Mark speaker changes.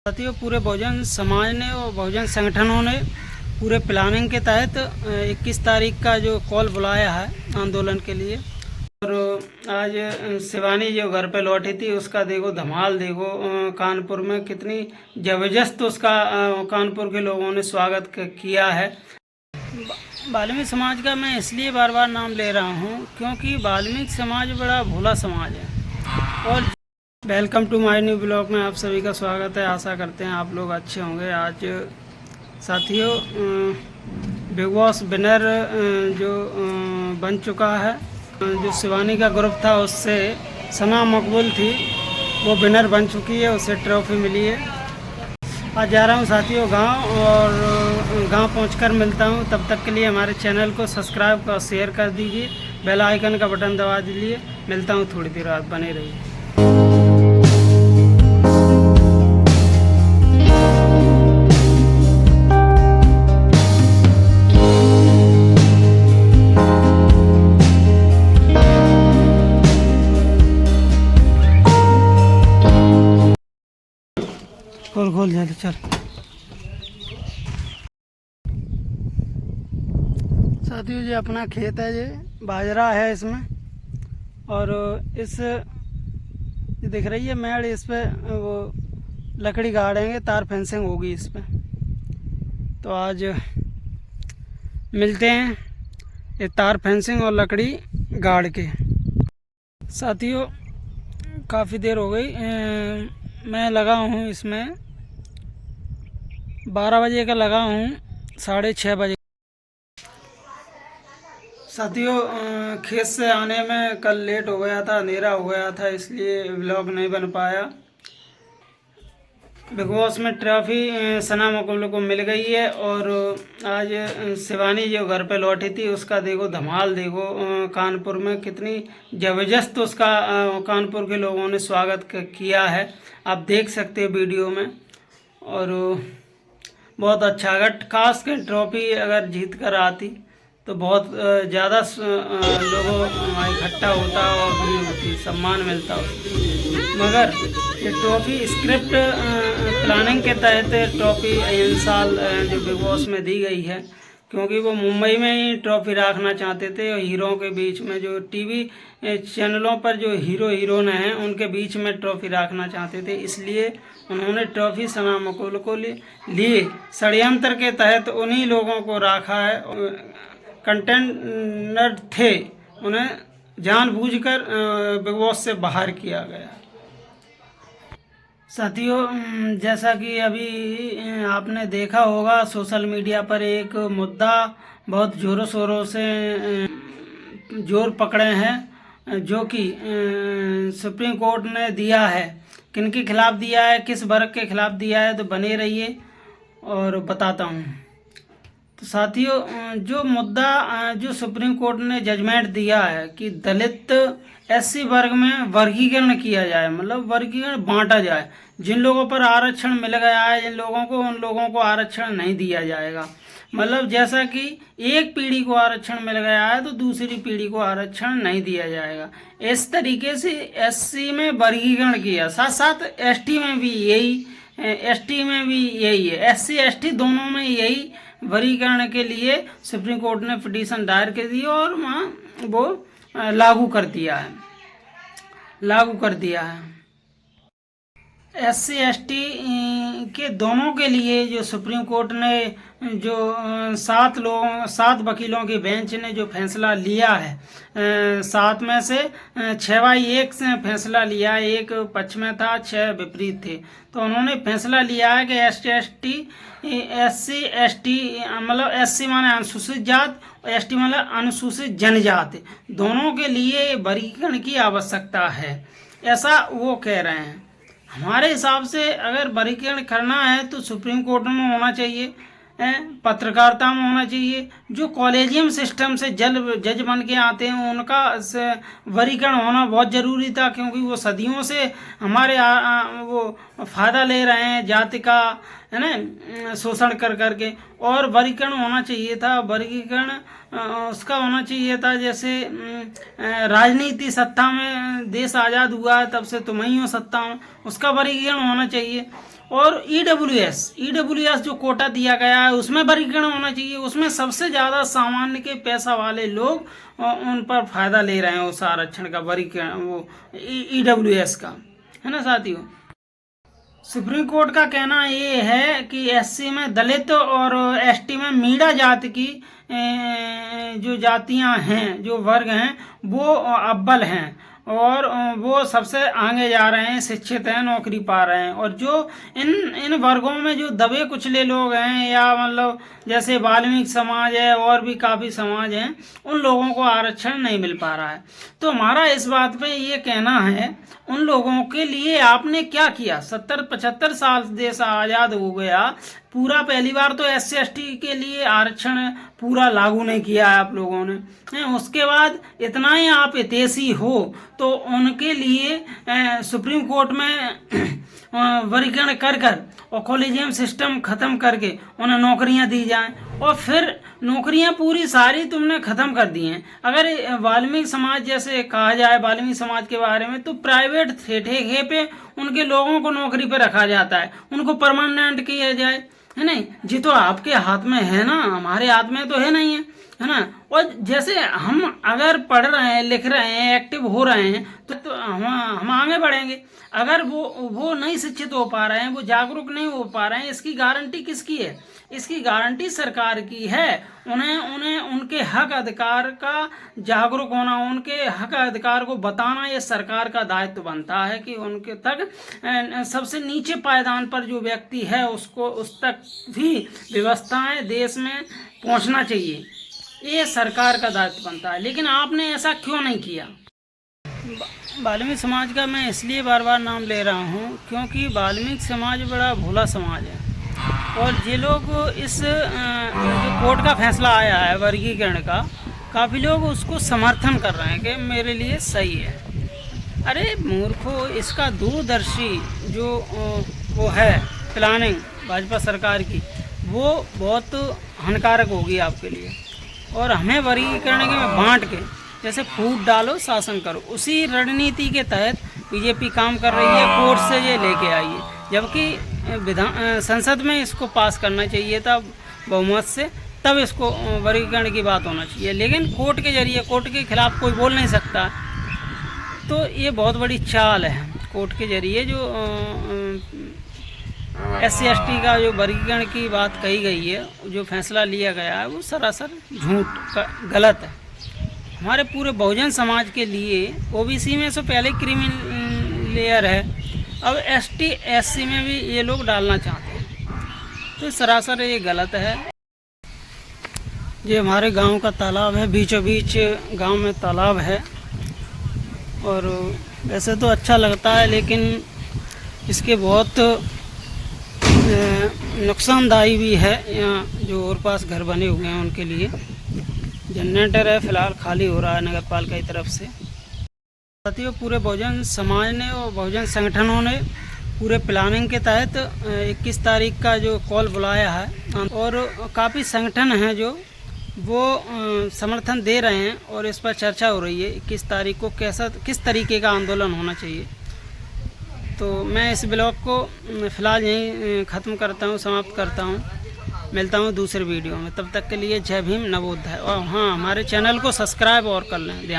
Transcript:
Speaker 1: साथियों, पूरे बहुजन समाज ने और बहुजन संगठनों ने पूरे प्लानिंग के तहत 21 तारीख का जो कॉल बुलाया है आंदोलन के लिए। और आज शिवानी जो घर पे लौटी थी उसका देखो धमाल, देखो कानपुर में कितनी ज़बरदस्त उसका कानपुर के लोगों ने स्वागत किया है। वाल्मीकि समाज का मैं इसलिए बार बार नाम ले रहा हूँ क्योंकि वाल्मीकि समाज बड़ा भोला समाज है। और welcome to my new blog में आप सभी का स्वागत है। आशा करते हैं आप लोग अच्छे होंगे। आज साथियों, बिग बॉस विनर जो बन चुका है, जो शिवानी का ग्रुप था उससे सना मकबूल थी, वो विनर बन चुकी है, उसे ट्रॉफी मिली है। आज जा रहा हूँ साथियों गांव, और गांव पहुंचकर मिलता हूँ। तब तक के लिए हमारे चैनल को सब्सक्राइब और शेयर कर दीजिए, बेल आइकन का बटन दबा दीजिए। मिलता हूँ थोड़ी देर बाद, बने रहिए। खोल जल्दी चल। साथियों, ये अपना खेत है, ये बाजरा है इसमें, और ये दिख रही है मेड़, इस पे वो लकड़ी गाड़ेंगे, तार फेंसिंग होगी इस पे। तो आज मिलते हैं ये तार फेंसिंग और लकड़ी गाड़ के। साथियों, काफ़ी देर हो गई, मैं लगा हूँ इसमें 12 बजे का लगा हूँ, 6:30 बजे। साथियों, खेत से आने में कल लेट हो गया था, अंधेरा हो गया था, इसलिए व्लॉग नहीं बन पाया। बिग बॉस में ट्रॉफी सना मकबूल को मिल गई है। और आज शिवानी जो घर पे लौटी थी उसका देखो धमाल, देखो कानपुर में कितनी ज़बरदस्त उसका कानपुर के लोगों ने स्वागत किया है, आप देख सकते हो वीडियो में। और बहुत अच्छा, अगर खास कर ट्रॉफी अगर जीत कर आती तो बहुत ज़्यादा लोगों इकट्ठा होता और भीड़ होती, सम्मान मिलता उसको। मगर ये ट्रॉफी स्क्रिप्ट प्लानिंग के तहत ट्रॉफी इन साल जो बिग बॉस में दी गई है, क्योंकि वो मुंबई में ही ट्रॉफी रखना चाहते थे। और हीरो के बीच में, जो टीवी चैनलों पर जो हीरोइन हैं उनके बीच में ट्रॉफी रखना चाहते थे, इसलिए उन्होंने ट्रॉफी सना मकबूल को लिए षड्यंत्र के तहत उन्हीं लोगों को रखा है। कंटेनर थे, उन्हें जानबूझकर बिग बॉस से बाहर किया गया। साथियों, जैसा कि अभी आपने देखा होगा, सोशल मीडिया पर एक मुद्दा बहुत ज़ोरों शोरों से जोर पकड़े हैं, जो कि सुप्रीम कोर्ट ने दिया है। किन के खिलाफ दिया है, किस वर्ग के खिलाफ दिया है, तो बने रहिए और बताता हूँ। तो साथियों, जो मुद्दा जो सुप्रीम कोर्ट ने जजमेंट दिया है कि दलित एससी वर्ग में वर्गीकरण किया जाए, मतलब वर्गीकरण बांटा जाए। जिन लोगों पर आरक्षण मिल गया है, जिन लोगों को, उन लोगों को आरक्षण नहीं दिया जाएगा। मतलब जैसा कि एक पीढ़ी को आरक्षण मिल गया है तो दूसरी पीढ़ी को आरक्षण नहीं दिया जाएगा। इस तरीके से एससी में वर्गीकरण किया, साथ साथ एसटी में भी यही, एसटी में भी यही है, एससी एसटी दोनों में यही वर्गीकरण के लिए सुप्रीम कोर्ट ने पिटीशन दायर कर दी और वहाँ वो लागू कर दिया है। एससी एसटी के दोनों के लिए जो सुप्रीम कोर्ट ने जो 7 वकीलों की बेंच ने जो फैसला लिया है, 7 में से 6/1 से फैसला लिया, एक पक्ष में था, 6 विपरीत थे। तो उन्होंने फैसला लिया है कि एससी एसटी मतलब एससी माने अनुसूचित जात और एसटी मतलब अनुसूचित जनजाति, दोनों के लिए वर्गीकरण की आवश्यकता है, ऐसा वो कह रहे हैं। हमारे हिसाब से अगर वर्गीकरण करना है तो सुप्रीम कोर्ट में होना चाहिए, पत्रकारिता में होना चाहिए। जो कॉलेजियम सिस्टम से जज बन के आते हैं उनका वर्गीकरण होना बहुत ज़रूरी था, क्योंकि वो सदियों से हमारे वो फ़ायदा ले रहे हैं जाति का, है ना, शोषण कर करके। और वर्गीकरण होना चाहिए था, वर्गीकरण उसका होना चाहिए था जैसे राजनीति सत्ता में, देश आज़ाद हुआ है तब से तुम ही हो सत्ता में, उसका वर्गीकरण होना चाहिए। और ईडब्ल्यूएस जो कोटा दिया गया है उसमें वर्गीकरण होना चाहिए। उसमें सबसे ज़्यादा सामान्य के पैसा वाले लोग उन पर फायदा ले रहे हैं उस आरक्षण का, वर्गीकरण वो ईडब्ल्यूएस का, है ना साथियों। सुप्रीम कोर्ट का कहना ये है कि एससी में दलित और एसटी में मीणा जाति की जो जातियां हैं, जो वर्ग हैं, वो अव्वल हैं और वो सबसे आगे जा रहे हैं, शिक्षित हैं, नौकरी पा रहे हैं। और जो इन वर्गों में जो दबे कुचले लोग हैं, या मतलब जैसे वाल्मीकि समाज है और भी काफ़ी समाज हैं, उन लोगों को आरक्षण नहीं मिल पा रहा है। तो हमारा इस बात पे ये कहना है, उन लोगों के लिए आपने क्या किया? 70-75 साल देश आज़ाद हो गया, पूरा पहली बार तो SC ST के लिए आरक्षण पूरा लागू नहीं किया है आप लोगों ने। उसके बाद इतना ही आप हितैषी हो तो उनके लिए सुप्रीम कोर्ट में वर्गीकरण कर और कॉलेजियम सिस्टम ख़त्म करके उन्हें नौकरियां दी जाएं। और फिर नौकरियां पूरी सारी तुमने ख़त्म कर दी हैं। अगर वाल्मीकि समाज जैसे कहा जाए, वाल्मीकि समाज के बारे में, तो प्राइवेट ठेके पे उनके लोगों को नौकरी पे रखा जाता है, उनको परमानेंट किया जाए, है नहीं। जी तो आपके हाथ में है ना, हमारे हाथ में तो है नहीं है ना। और जैसे हम अगर पढ़ रहे हैं, लिख रहे हैं, एक्टिव हो रहे हैं तो हम आगे बढ़ेंगे। अगर वो नहीं शिक्षित हो पा रहे हैं, वो जागरूक नहीं हो पा रहे हैं, इसकी गारंटी किसकी है? इसकी गारंटी सरकार की है। उन्हें उनके हक अधिकार का जागरूक होना, उनके हक अधिकार को बताना, ये सरकार का दायित्व बनता है कि उनके तक सबसे नीचे पायदान पर जो व्यक्ति है उसको उस तक भी व्यवस्थाएं देश में पहुंचना चाहिए। ये सरकार का दायित्व बनता है। लेकिन आपने ऐसा क्यों नहीं किया? वाल्मीकि समाज का मैं इसलिए बार बार नाम ले रहा हूँ क्योंकि वाल्मीकि समाज बड़ा भोला समाज है। और ये लोग इस जो कोर्ट का फैसला आया है वर्गीकरण का, काफ़ी लोग उसको समर्थन कर रहे हैं कि मेरे लिए सही है। अरे मूर्खो, इसका दूरदर्शी जो वो है प्लानिंग भाजपा सरकार की, वो बहुत हानिकारक होगी आपके लिए। और हमें वर्गीकरण के बांट के, जैसे फूट डालो शासन करो, उसी रणनीति के तहत बीजेपी काम कर रही है। कोर्ट से ये लेके आई है, जबकि संसद में इसको पास करना चाहिए था बहुमत से, तब इसको वर्गीकरण की बात होना चाहिए। लेकिन कोर्ट के जरिए, कोर्ट के खिलाफ कोई बोल नहीं सकता। तो ये बहुत बड़ी चाल है कोर्ट के जरिए। जो SC ST का जो वर्गीकरण की बात कही गई है, जो फैसला लिया गया है, वो सरासर झूठ गलत है। हमारे पूरे बहुजन समाज के लिए OBC में से पहले क्रीमी लेयर है, अब ST SC में भी ये लोग डालना चाहते हैं, तो सरासर ये गलत है। ये हमारे गांव का तालाब है, बीचों बीच गांव में तालाब है। और वैसे तो अच्छा लगता है, लेकिन इसके बहुत नुकसानदायी भी है। यहाँ जो और पास घर बने हुए हैं उनके लिए जनरेटर है, फिलहाल खाली हो रहा है नगर पालिका की तरफ से। साथियों, पूरे बहुजन समाज ने और बहुजन संगठनों ने पूरे प्लानिंग के तहत 21 तारीख का जो कॉल बुलाया है, और काफ़ी संगठन हैं जो वो समर्थन दे रहे हैं और इस पर चर्चा हो रही है 21 तारीख को किस तरीके का आंदोलन होना चाहिए। तो मैं इस ब्लॉग को फ़िलहाल यहीं ख़त्म करता हूँ, समाप्त करता हूँ। मिलता हूँ दूसरे वीडियो में, तब तक के लिए जय भीम, नवोदय। और हाँ, हमारे चैनल को सब्सक्राइब और कर लें।